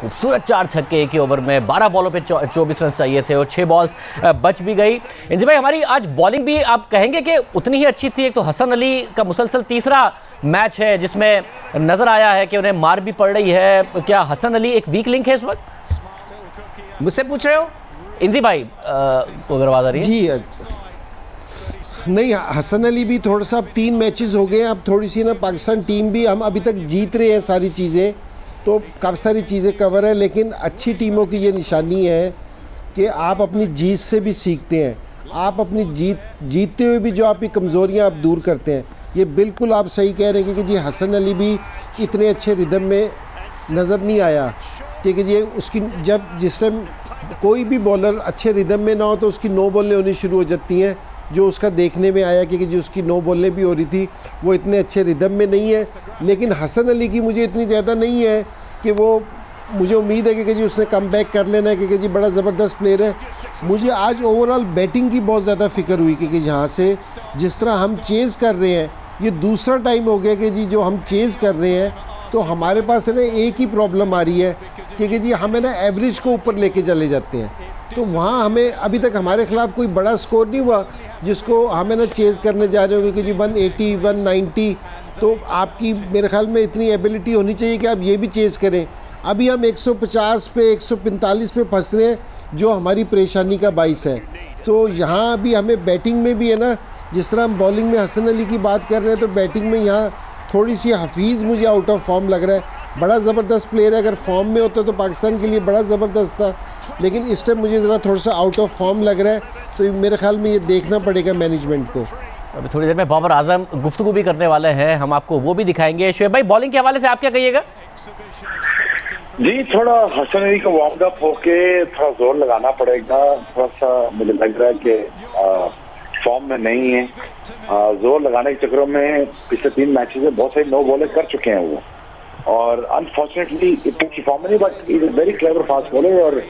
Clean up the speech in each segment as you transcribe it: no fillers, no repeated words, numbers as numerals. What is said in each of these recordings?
खूबसूरत 4 छक्के एक ही ओवर में, 12 बॉलों पे 24 रन चाहिए थे और 6 बॉल्स बच भी गई। इंजी भाई, हमारी आज बॉलिंग भी आप कहेंगे कि उतनी ही अच्छी थी? एक तो हसन अली का मुसलसल तीसरा मैच है जिसमें नजर आया है कि उन्हें मार भी पड़ रही है। क्या हसन अली एक वीक लिंक है इस वक्त? मुझसे पूछ रहे हो इंजी भाई को अगर आवाज आ रही है? जी नहीं, हसन अली भी थोड़ा सा, अब 3 मैचेस हो गए हैं, अब थोड़ी सी ना पाकिस्तान टीम भी, हम अभी तक जीत रहे हैं सारी चीज़ें, तो काफ़ी सारी चीज़ें कवर है। लेकिन अच्छी टीमों की ये निशानी है कि आप अपनी जीत से भी सीखते हैं, आप अपनी जीतते हुए भी जो आपकी कमज़ोरियां आप दूर करते हैं। ये बिल्कुल आप सही कह रहे हैं कि जी हसन अली भी इतने अच्छे रिदम में नज़र नहीं आया, ठीक है जी। उसकी जिससे कोई भी बॉलर अच्छे रिदम में ना हो तो उसकी 9 बॉलें होनी शुरू हो जाती हैं, जो उसका देखने में आया कि जो उसकी 9 बॉलें भी हो रही थी वो इतने अच्छे रिदम में नहीं है। लेकिन हसन अली की मुझे इतनी ज़्यादा नहीं है कि वो, मुझे उम्मीद है कि जी उसने कम बैक कर लेना है, क्योंकि जी बड़ा ज़बरदस्त प्लेयर है। मुझे आज ओवरऑल बैटिंग की बहुत ज़्यादा फ़िक्र हुई कि यहाँ से जिस तरह हम चेज़ कर रहे हैं, ये दूसरा टाइम हो गया कि जी जो हम चेज़ कर रहे हैं तो हमारे पास है ना एक ही प्रॉब्लम आ रही है कि जी हमें ना एवरेज को ऊपर लेके चले जाते हैं, तो वहाँ हमें अभी तक हमारे ख़िलाफ़ कोई बड़ा स्कोर नहीं हुआ जिसको हमें ना चेज़ करने जा रहे हो कि जी 180 190, तो आपकी मेरे ख्याल में इतनी एबिलिटी होनी चाहिए कि आप ये भी चेज़ करें। अभी हम 150 पे 145 पे फंस रहे हैं, जो हमारी परेशानी का बाइस है। तो यहाँ अभी हमें बैटिंग में भी है ना, जिस तरह हम बॉलिंग में हसन अली की बात कर रहे हैं, तो बैटिंग में यहाँ थोड़ी सी हफीज़ मुझे आउट ऑफ फॉर्म लग रहा है। बड़ा ज़बरदस्त प्लेयर है, अगर फॉर्म में होता तो पाकिस्तान के लिए बड़ा ज़बरदस्त था, लेकिन इस टाइम मुझे ज़रा थोड़ा सा आउट ऑफ फॉर्म लग रहा है, तो मेरे ख्याल में ये देखना पड़ेगा मैनेजमेंट को। अभी थोड़ी देर में बाबर आजम गुफ्तगू भी करने वाले हैं, हम आपको वो भी दिखाएंगे। शोएब भाई, बॉलिंग के हवाले से आप क्या कहिएगा? जी, थोड़ा हसन अली को वार्म अप होके थोड़ा जोर लगाना पड़ेगा। थोड़ा सा मुझे लग रहा है कि फॉर्म में नहीं है। जोर लगाने के चक्करों में पिछले 3 मैचेस में बहुत सारी 9 बॉलें कर चुके हैं वो, और अनफॉर्चुनेटली इतनी फॉर्म में नहीं, but is very clever fast bowler, और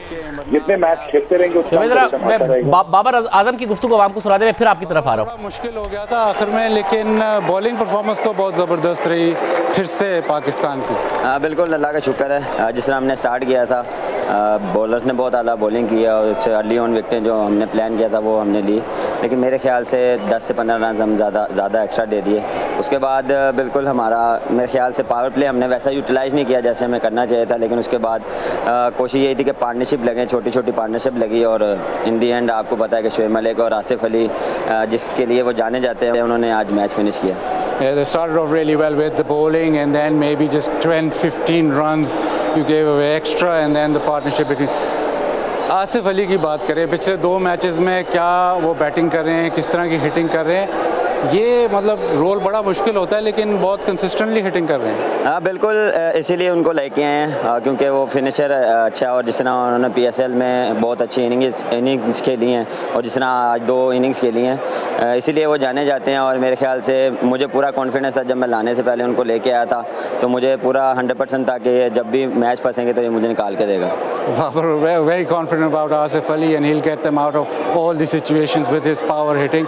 जितने मैच खेलते रहेंगे बाबर आजम की गुफ्तगू आवाम को सुना दे, मैं फिर आपकी तरफ आ रहा हूँ। मुश्किल हो गया था आखिर में, लेकिन बॉलिंग परफॉर्मेंस तो बहुत ज़बरदस्त रही फिर से पाकिस्तान की। बिल्कुल, अल्लाह का शुक्र है। जिस तरह हमने स्टार्ट किया था, बॉलर्स ने बहुत आला बॉलिंग की है और अर्ली ऑन विकेटें जो हमने प्लान किया था वो हमने ली, लेकिन मेरे ख्याल से 10 से 15 रन हम ज़्यादा एक्स्ट्रा दे दिए। उसके बाद बिल्कुल हमारा, मेरे ख्याल से पावर प्ले हमने वैसा यूटिलाइज़ नहीं किया जैसे हमें करना चाहिए था, लेकिन उसके बाद कोशिश यही थी कि पार्टनरशिप लगे, छोटी छोटी पार्टनरशिप लगी, और इन दी एंड आपको पता है कि शोएब मलिक और आसिफ अली जिसके लिए वो जाने जाते हैं, उन्होंने आज मैच फिनिश किया। Yeah, they started off really well with the bowling, and then maybe just 10-15 runs you gave away extra, and then the partnership between Asif Ali की बात करें, पिछले 2 मैचेस में क्या वो बैटिंग कर रहे हैं, किस तरह की हिटिंग कर रहे हैं, ये मतलब रोल बड़ा मुश्किल होता है, लेकिन बहुत कंसिस्टेंटली हिटिंग कर रहे हैं। हाँ बिल्कुल, इसीलिए उनको लेके आए हैं, क्योंकि वो फिनिशर अच्छा, और जिस तरह उन्होंने PSL में बहुत अच्छी इनिंग्स खेली हैं, और जिस तरह आज 2 इनिंग्स खेली हैं, इसीलिए वो जाने जाते हैं। और मेरे ख्याल से मुझे पूरा कॉन्फिडेंस था जब मैं लाने से पहले उनको लेके आया था, तो मुझे पूरा 100% था कि जब भी मैच फंसेंगे तो ये मुझे निकाल के देगा। Very confident about Asif Ali, and he will get them out of all the situations with his power hitting.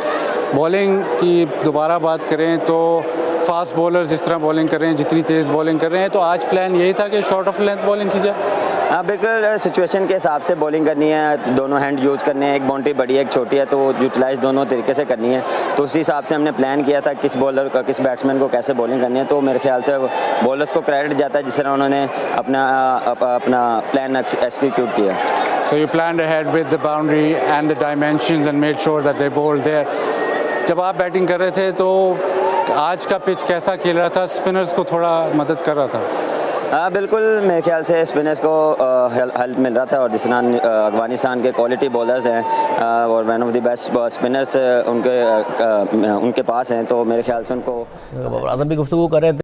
Bowling की दोबारा बात करें तो फास्ट बॉलर्स जिस तरह बॉलिंग कर रहे हैं, जितनी तेज़ बॉलिंग कर रहे हैं, तो आज प्लान यही था कि शॉर्ट ऑफ लेंथ बॉलिंग की जाए। हाँ बिल्कुल, सिचुएशन के हिसाब से बॉलिंग करनी है, दोनों हैंड यूज़ करने हैं, एक बाउंड्री बड़ी है एक छोटी है, तो यूटिलाइज दोनों तरीके से करनी है। तो उसी हिसाब से हमने प्लान किया था किस बॉलर का, किस बैट्समैन को कैसे बॉलिंग करनी है। तो मेरे ख्याल से बॉलर्स को क्रेडिट जाता है जिस तरह उन्होंने अपना प्लान एक्सिक्यूट किया। So you planned ahead with the boundary and the dimensions and made sure that they bowled there. जब आप बैटिंग कर रहे थे तो आज का पिच कैसा खेल रहा था, स्पिनर्स को थोड़ा मदद कर रहा था? हाँ बिल्कुल, मेरे ख्याल से स्पिनर्स को हेल्प मिल रहा था, और जिस तरह अफगानिस्तान के क्वालिटी बॉलर्स हैं और one of the best spinners उनके पास हैं, तो मेरे ख्याल से उनको आजम भी गुफ्तगू कर रहे थे।